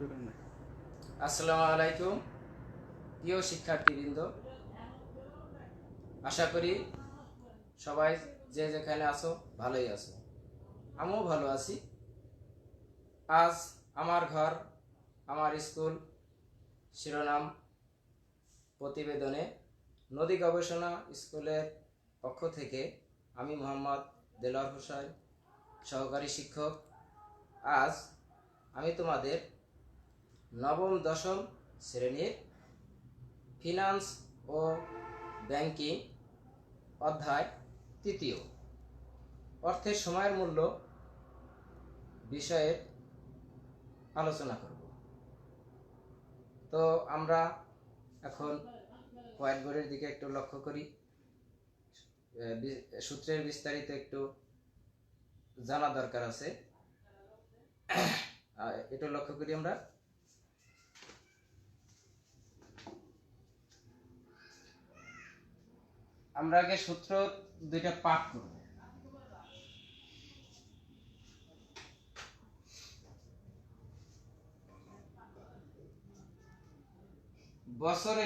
আসসালামু আলাইকুম প্রিয় শিক্ষার্থীবৃন্দ, আশা করি সবাই যে যেখানে আছো ভালোই আছো। আমিও ভালো আছি। আজ আমার ঘর আমার স্কুল শিরোনাম প্রতিবেদনে নদী গবেষণা স্কুলের পক্ষ থেকে আমি মোহাম্মদ দেলোয়ার হোসেন, সহকারী শিক্ষক। আজ আমি তোমাদের নবম দশম শ্রেণীর ফিনান্স ও ব্যাংকিং অধ্যায় তৃতীয় অর্থের সময়ের মূল্য বিষয়ের আলোচনা করব। তো আমরা এখন হোয়াইট বোর্ডের দিকে একটু লক্ষ্য করি। সূত্রের বিস্তারিত একটু জানা দরকার আছে, এটা লক্ষ্য করি। আমরা আগে সূত্র দুইটা পাঠ করব। বছরে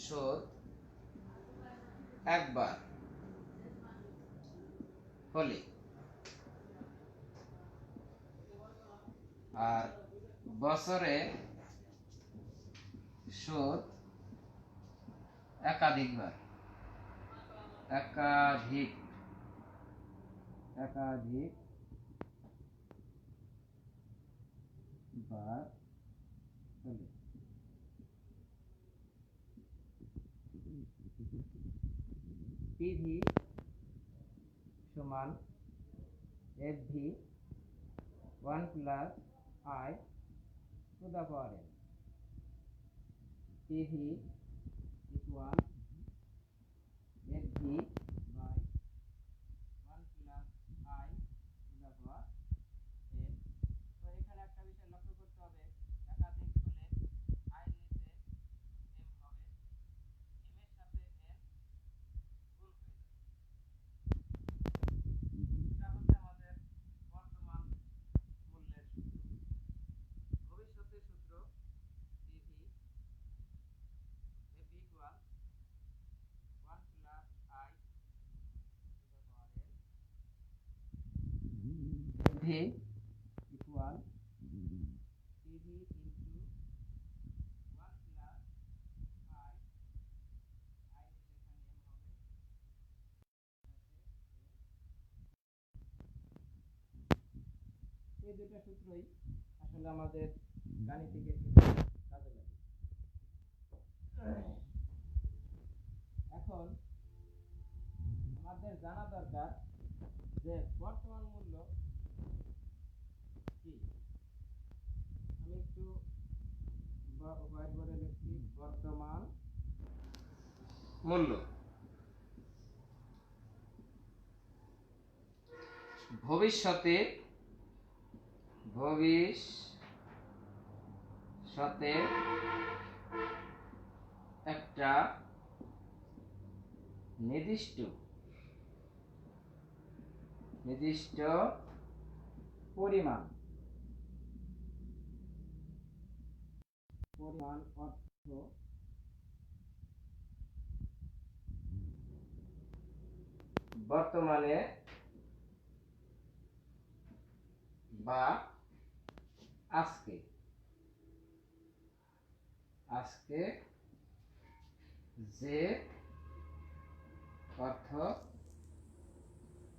সুদ একবার হলে আর বছরে সুদ একাধিকবার বার হলে পিভি সমান FV 1 plus I to the power N. PV equal FV by 1 plus I to the power N. তো এখানে একটা বিষয় লক্ষ্য করতে হবে, একাধিক হলে আই নিচে এম হবে, এম এর সাথে এন গুণ হয়ে যাবে। এটা হচ্ছে আমাদের বর্তমান মূল্যের সূত্র। ভবিষ্যতের সূত্র PV F equal 1 plus I to the power N. V equal PV into 1 plus I, I নিচে এখানে এম হবে, এই দুটো সূত্রই আসলে আমাদের গাণিতিকের ক্ষেত্রে কাজে লাগে। এখন আমাদের জানা দরকার যে বর্তমান মূল্য কি। আমি একটু হোয়াইট বোর্ডে লিখছি বর্তমান মূল্য। ভবিষ্যতে একটা নির্দিষ্ট পরিমাণ অর্থ বর্তমানে বা আজকে যে অর্থ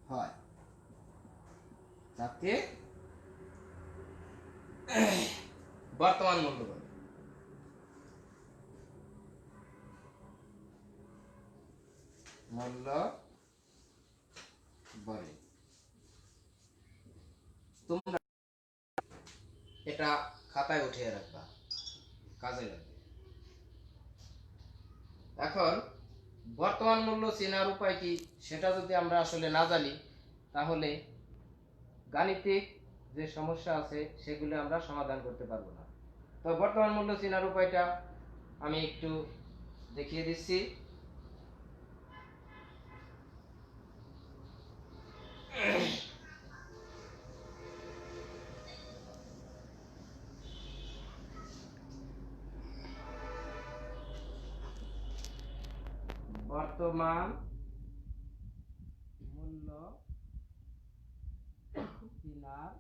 হয় তাকে বর্তমান মূল্য বলে। তোমরা এটা খাতায় উঠিয়ে রাখবা, কাজে লাগবে। এখন বর্তমান মূল্য চেনার উপায় কি সেটা যদি আমরা আসলে না জানি, তাহলে গাণিতিক যে সমস্যা আছে সেগুলো আমরা সমাধান করতে পারবো না। তো বর্তমান মূল্য চেনার উপায়টা আমি একটু দেখিয়ে দিচ্ছি। বর্তমান মূল্য চিনার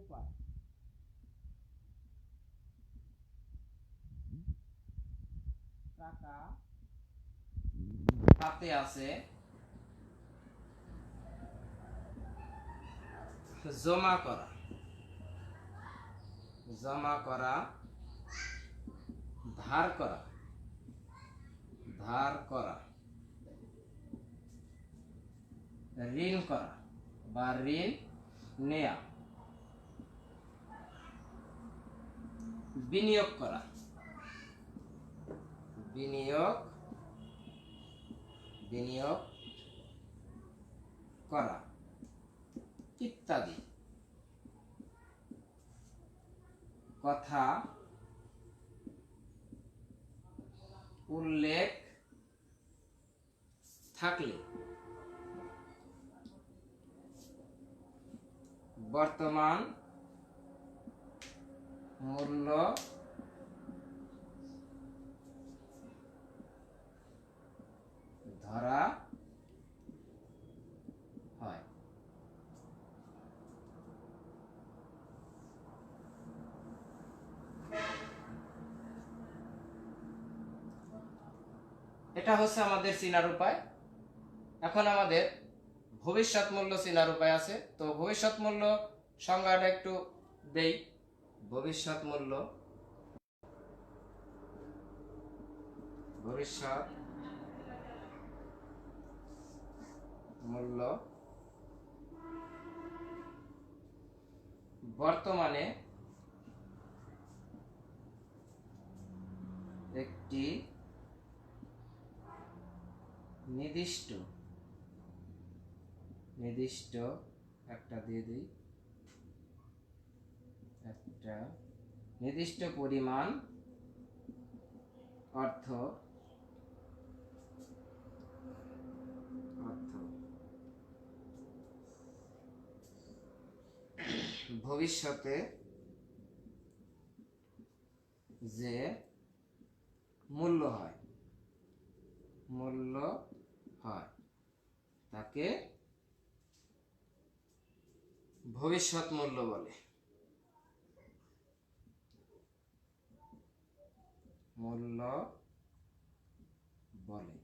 উপায়। টাকা হাতে আছে, জমা করা, জমা করা, ধার করা, ধার করা, ঋণ করা বা ঋণ নেয়া, বিনিয়োগ করা, বিনিয়োগ, বিনিয়োগ করা ইত্যাদি। কথা উল্লেখ থাকলে বর্তমান মূল্য ধরা হয়। এটা হচ্ছে আমাদের চিনার উপায়। এখন আমাদের ভবিষ্যৎ মূল্য চিনার উপায় আছে। তো ভবিষ্যৎ মূল্য সংজ্ঞাটা একটু দেই। ভবিষ্যৎ মূল্য, ভবিষ্যৎ মূল্য বর্তমানে একটি নির্দিষ্ট, নির্দিষ্ট একটা দিয়ে দিই, একটা নির্দিষ্ট পরিমাণ অর্থ, ভবিষ্যতে যে মূল্য হয়, মূল্য হয় তাকে ভবিষ্যৎ মূল্য বলে। মূল্য বলে।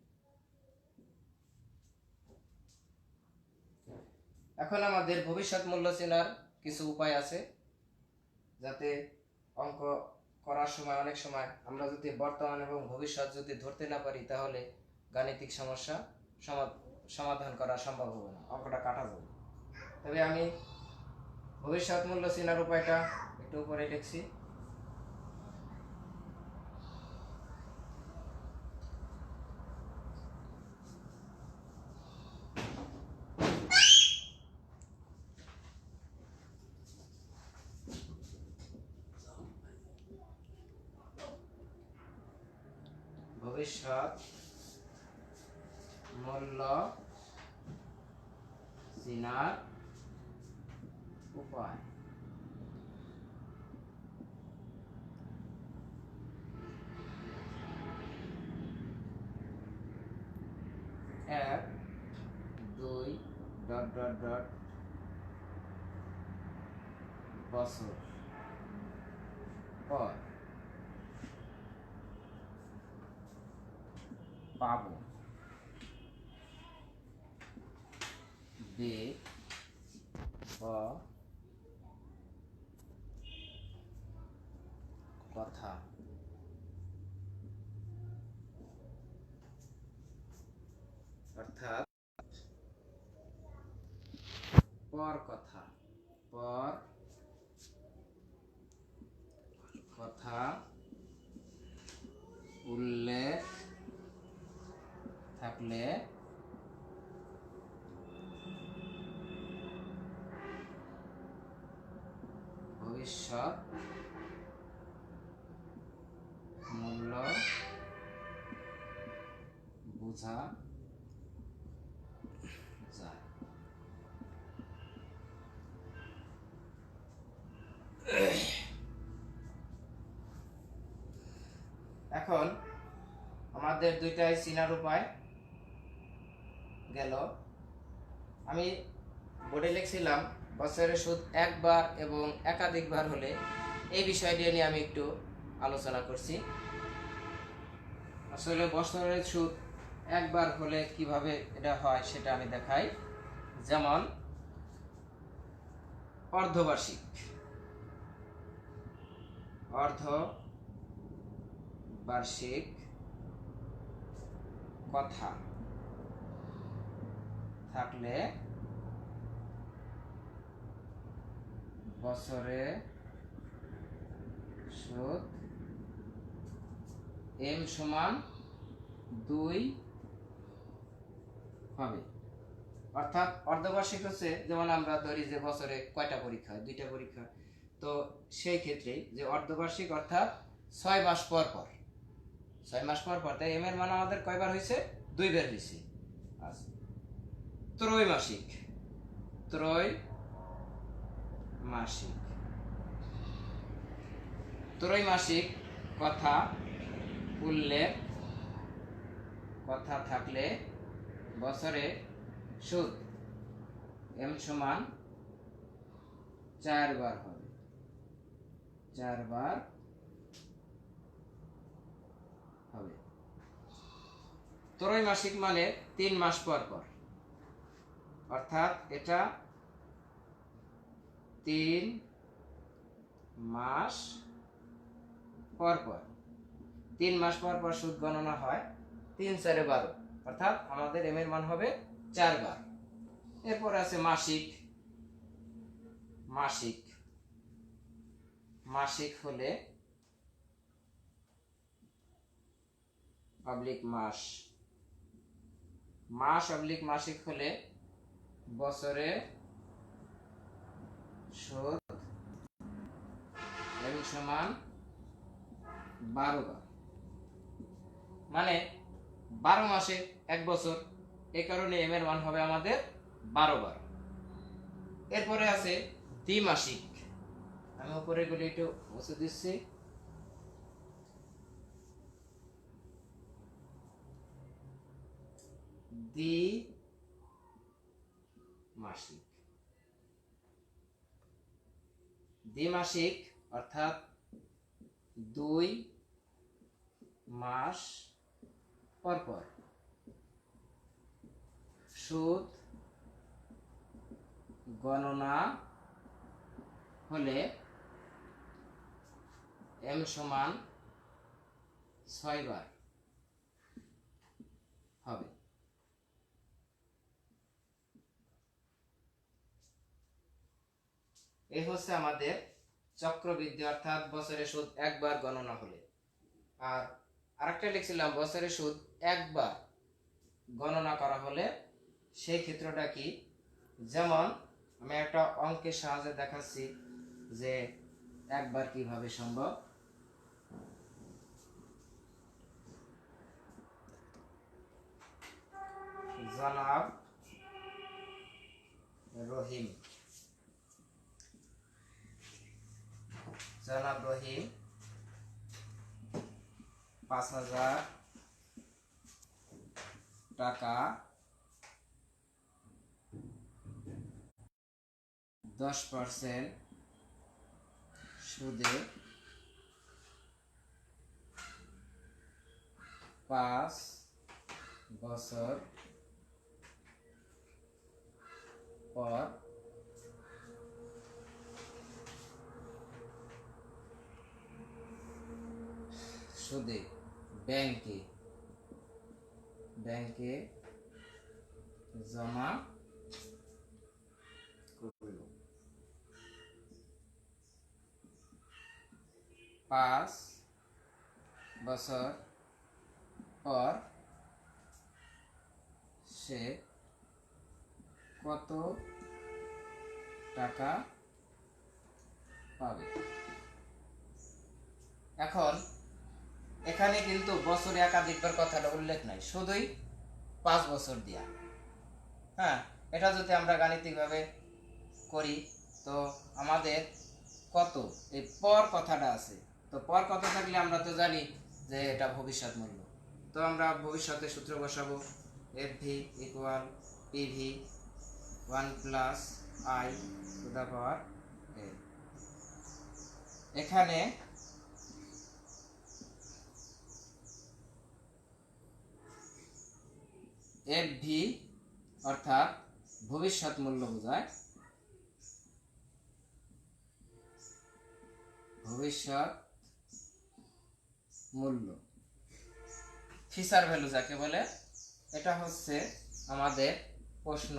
এখন আমাদের ভবিষ্যৎ মূল্য চেনার কিছু উপায় আছে, যাতে অঙ্ক করার সময় অনেক সময় আমরা যদি বর্তমান এবং ভবিষ্যৎ যদি ধরতে না পারি তাহলে গাণিতিক সমস্যা সমাধান করা সম্ভব হবে না, অঙ্কটা কাটা যাবে। তবে আমি ভবিষ্যৎ মূল্য চেনার উপায়টা একটু উপরে লিখছি। ভবিষ্যৎ মূল্য চেনার উপায়। এক, দুই, ডট ডট ডট বছর পর পাবো দে কথা। অর্থাৎ পর কথা, পর কথা উল্লেখ থাকলে ভবিষ্যৎ মূল্য বোঝা যায়। এখন আমাদের আমাদের দুইটাই চিনার উপায় গেল। আমি বোর্ডে লিখছিলাম বছরের সুদ একবার এবং একাধিকবার হলে এই বিষয়টি নিয়ে আমি একটু আলোচনা করছি। আসলে বছরের সুদ একবার হলে কিভাবে এটা হয় সেটা আমি দেখাই। যেমন অর্ধবার্ষিক, অর্ধবার্ষিক কথা থাকলে বছরে সুদ m সমান 2 হবে। অর্থাৎ অর্ধবার্ষিক হচ্ছে, যেমন আমরা ধরি যে বছরে কয়টা পরীক্ষা হয়, 2টা পরীক্ষা, তো সেই ক্ষেত্রে যে অর্ধবার্ষিক অর্থাৎ 6 মাস পর পর, 6 মাস পর পর, তাই m এর মান আমাদের কয়বার হয়েছে? 2 বার হয়েছে। আচ্ছা, ত্রৈমাসিক, ত্রৈমাসিক, ত্রৈমাসিক কথা উল্লেখ কথা থাকলে বছরে সুদ m সমান 4 বার হবে, 4 বার হবে। ত্রৈমাসিক মানে 3 মাস পর পর, অর্থাৎ এটা 3 মাস পর পর, 3 মাস পর পর সুদ গণনা হয়। 3 4 12, অর্থাৎ আমাদের m এর মান হবে 4 বার। এরপর আছে মাসিক, মাসিক, মাসিক হলে অবলিক মাস, মাস অবলিক মাসিক হলে বছরে সুদ m সমান 12 বার, মানে 12 মাসে 1 বছর, এই কারণে m এর মান হবে আমাদের 12 বার। এরপরে আছে দ্বিমাসিক, আমি উপরে গুলি একটু মুছে দিচ্ছি। দ্বিমাসিক, দ্বিমাসিক অর্থাৎ 2 মাস পর পর সুদ গণনা হলে m সমান 6 বার হবে। এই হচ্ছে আমাদের চক্রবৃদ্ধি, অর্থাৎ বছরে সুদ একবার গণনা হলে। আর আরেকটা লিখছিলাম বছরে সুদ একবার গণনা করা হলে সেই ক্ষেত্রটা কি, যেমন আমি একটা অঙ্কের সাহায্যে দেখাচ্ছি যে একবার কিভাবে সম্ভব। জনাব রহিম, জনাব রহিম 5,000 টাকা 10% সুদে 5 বছর পর সুদে ব্যাংকে জমা করল। 5 বছর পর সে কত টাকা পাবে। এখন এখানে কিন্তু বছরে একাধিকবার কথাটা উল্লেখ নাই, শুধুই 5 বছর দিয়া। হ্যাঁ, এটা যদি আমরা গাণিতিকভাবে করি তো আমাদের কত, এই পর কথাটা আছে, তো পর কথা থাকলে আমরা তো জানি যে এটা ভবিষ্যৎ মূল্য, তো আমরা ভবিষ্যতে সূত্র বসাবো F V equal PV 1 plus I to the power N. এখানে এফ ভি অর্থাৎ ভবিষ্যৎ মূল্য বোঝায়, ভবিষ্যৎ মূল্য ফিচার ভ্যালু যাকে বলে, এটা হচ্ছে আমাদের প্রশ্ন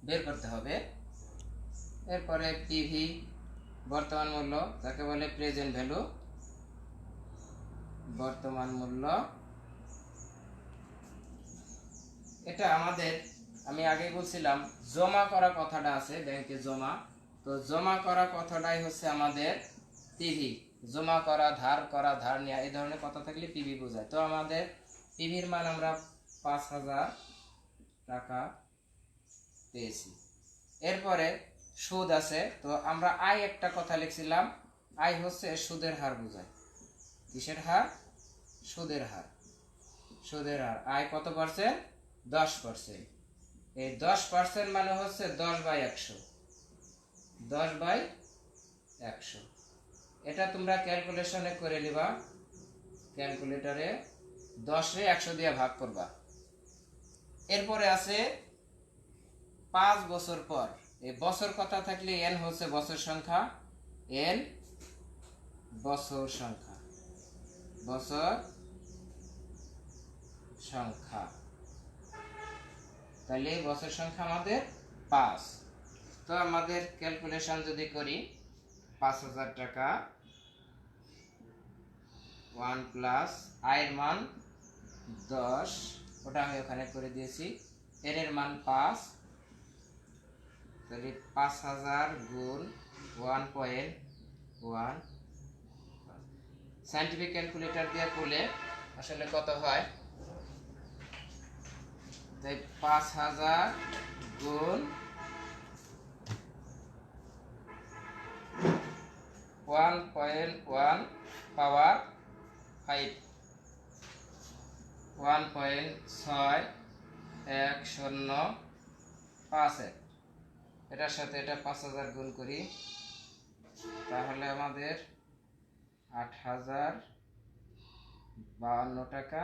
বের করতে হবে। এরপরে পিভি বর্তমান মূল্য যাকে বলে প্রেজেন্ট ভ্যালু, বর্তমান মূল্য। এটা আমাদের, আমি আগেই বলছিলাম জমা করা কথাটা আছে ব্যাংকে জমা, তো জমা করা কথাটাই হচ্ছে আমাদের পিভি। জমা করা, ধার নেওয়া, এই ধরনের কথা থাকলে পিভি বোঝায়। তো আমাদের পিভির মান আমরা 5,000 টাকা পেয়েছি। এরপরে সুদ আছে, তো আমরা আয় একটা কথা লিখছিলাম, আয় হচ্ছে সুদের হার বোঝায়। কিসের হার? সুদের হার। সুদের হার। আয় কত পার্সেন্ট? 10%। এই 10% মানে হচ্ছে 10/100, 10/100। এটা তোমরা ক্যালকুলেশনে করে নিবা, ক্যালকুলেটরে 10 রে 100 দিয়ে ভাগ করবা। এরপরে আছে 5 বছর পর। এই বছর কথা থাকলে এন হচ্ছে বছর সংখ্যা, এন বছর সংখ্যা, বছর সংখ্যা। তাহলে বছর সংখ্যা আমাদের 5। তো আমাদের ক্যালকুলেশন যদি করি, 5,000 টাকা 1 প্লাস আয়ের মান 10, ওটা আমি ওখানে করে দিয়েছি। এর মান 5, তাহলে 5,000 গুণ 1.1। সায়েন্টিফিক ক্যালকুলেটর দিয়ে করলে আসলে কত হয়? তাই 5,000 গুণ 1.1 পাওয়ার 5, 1.6105। এটার সাথে এটা 5,000 গুণ করি, তাহলে আমাদের 8,052 টাকা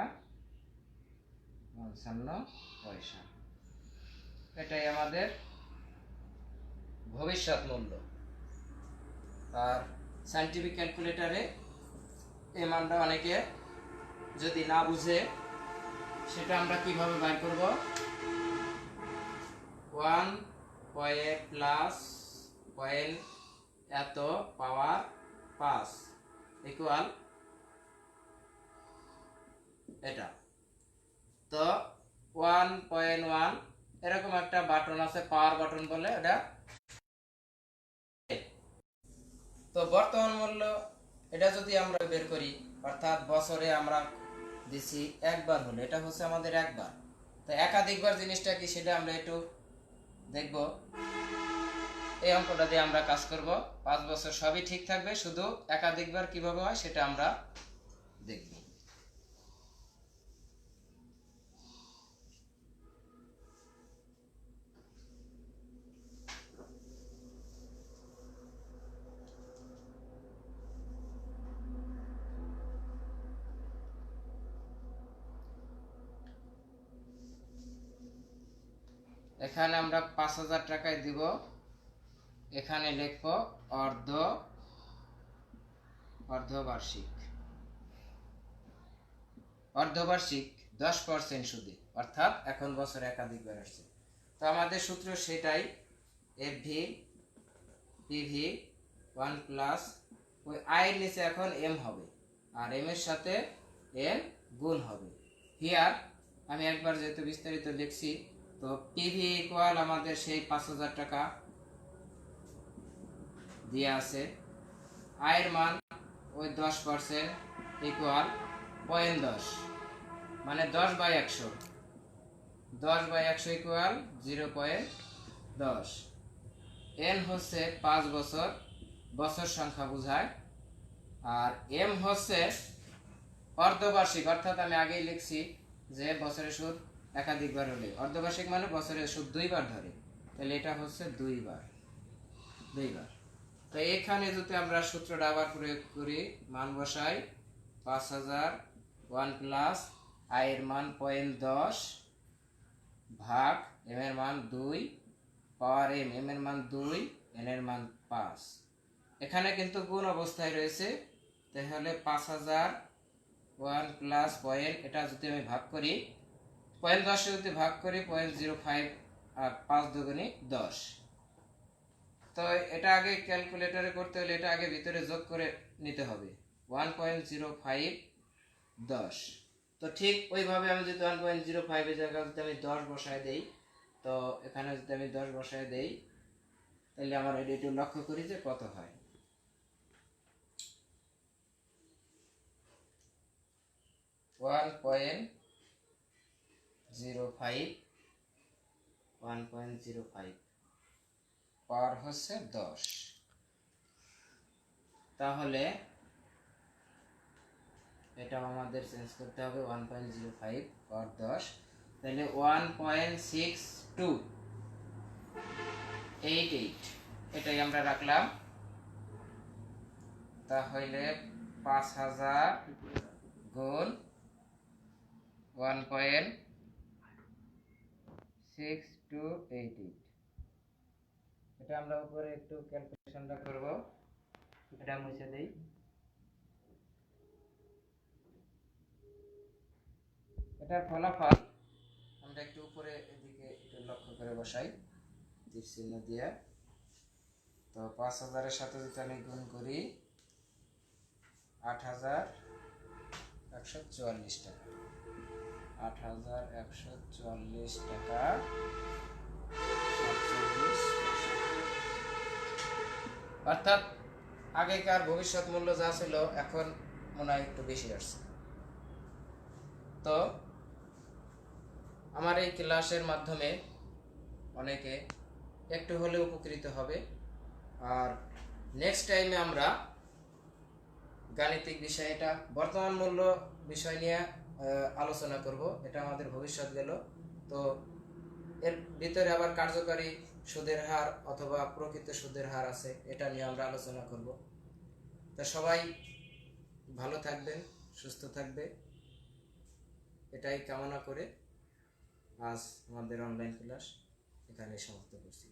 55 পয়সা। এটাই আমাদের ভবিষ্যৎ মূল্য। আর সায়েন্টিফিক ক্যালকুলেটরে এই মানটা অনেকে যদি না বুঝে, সেটা আমরা কিভাবে বাইর করব? 1 প্লাস পয়েন্ট এত পাওয়ার 5 ইকুয়াল এটা। তো 1.1 এরকম একটা বাটন আছে, পাওয়ার বাটন বলে এটা। তো বর্তমান মূল্য এটা যদি আমরা বের করি, অর্থাৎ বছরে আমরা দিছি একবার হলে, এটা হচ্ছে আমাদের একবার। তো একাধিকবার জিনিসটা কি সেটা আমরা একটু দেখব। এই অঙ্কটা দিয়ে আমরা কাজ করব। 5 বছর সবই ঠিক থাকবে, শুধু একাধিকবার কিভাবে হয় সেটা আমরা দেখব। এখানে আমরা 5,000 টাকায় দিব, এখানে লিখব অর্ধবার্ষিক। অর্ধবার্ষিক 10% সুদে, অর্থাৎ এখন বছর একাধিকবার আসছে। তো আমাদের সূত্র সেটাই, এফ ভি পিভি 1 প্লাস ওই আয়ের নিচে এখন এম হবে, আর এম এর সাথে এন গুণ হবে। হিয়ার আমি একবার যেহেতু বিস্তারিত লিখছি, তো পিভি ইকুয়াল আমাদের সেই 5,000 টাকা দিয়ে আছে। আয়ের মান ওই 10% ইকুয়াল 0.10, মানে 10/100, 10/100 ইকুয়াল 0.10। এন হচ্ছে 5 বছর, বছর সংখ্যা বোঝায়। আর এম হচ্ছে অর্ধবার্ষিক অর্থাৎ আমি আগেই লিখছি যে বছরের সুদ একাধিকবার হলে, অর্ধবার্ষিক মানে বছরের সুদ 2 বার ধরে, তাহলে এটা হচ্ছে 2 বার। তো এখানে যদি আমরা সূত্রটা আবার প্রয়োগ করি, মান বসাই 5000 1 প্লাস আই এর মান 0.10 ভাগ এম এর মান 2 পাওয়ার এম, এম এর মান 2, এন এর মান 5। এখানে কিন্তু গুণ অবস্থায় রয়েছে, তাহলে 5000 1 প্লাস পয়েন্ট, এটা যদি আমি ভাগ করি 0.10 যদি ভাগ করি 0.05 আর 5 দুগুণে 10। তো এটা আগে ক্যালকুলেটরে করতে হলে এটা আগে ভিতরে যোগ করে নিতে হবে 1.05 10। তো ঠিক ওইভাবে আমি যদি 1.05 এর জায়গায় যদি আমি 10 বসায় দেই, তো এখানে যদি আমি 10 বসায় দেই তাহলে আমার এটা একটু লক্ষ্য করি যে কত হয়। 1.05 পাওয়ার হচ্ছে 10, তাহলে এটা আমাদের চেঞ্জ করতে হবে 1.05 পাওয়ার 10, তাহলে 1.6288 এটাই আমরা রাখলাম। তাহলে 5000 গুণ 1.6288, এটা আমরা উপরে একটু ক্যালকুলেশনটা করব, এটা মুছে দেই। এটার ফলাফল আমরা একটু উপরে এদিকে একটু লক্ষ্য করে বসাই তীর চিহ্ন দিয়ে। তো 5000 এর সাথে যদি আমি গুণ করি 8144 টাকা, 8144 টাকা 47 পয়সা। অর্থাৎ আগেকার ভবিষ্যৎ মূল্য যা ছিল এখন মনে হয় একটু বেশি আসছে। তো আমার এই ক্লাসের মাধ্যমে অনেকে একটু হলেও উপকৃত হবে। আর নেক্সট টাইমে আমরা গাণিতিক বিষয়, এটা বর্তমান মূল্য বিষয় নিয়ে আলোচনা করব। এটা আমাদের ভবিষ্যৎ গেল। তো এর ভিতরে আবার কার্যকারী সুদের হার অথবা প্রকৃত সুদের হার আছে, এটা নিয়ে আমরা আলোচনা করব। তা সবাই ভালো থাকবেন, সুস্থ থাকবে, এটাই কামনা করে আজ আমাদের অনলাইন ক্লাস এখানে সমাপ্ত করছি।